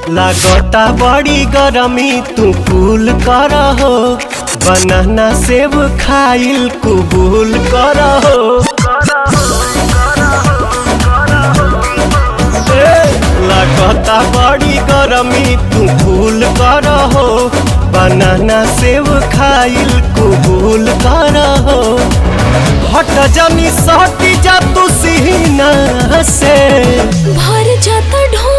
लागता बड़ी गरमी तू कूल कर हो, बनाना सेब खाइल कबूल कर हो। लागता बड़ी गरमी तू कूल कर हो, बनाना सेब खाइल कबूल कर हो। हट जानी सहटी जा तू सीना से भर जाता ढो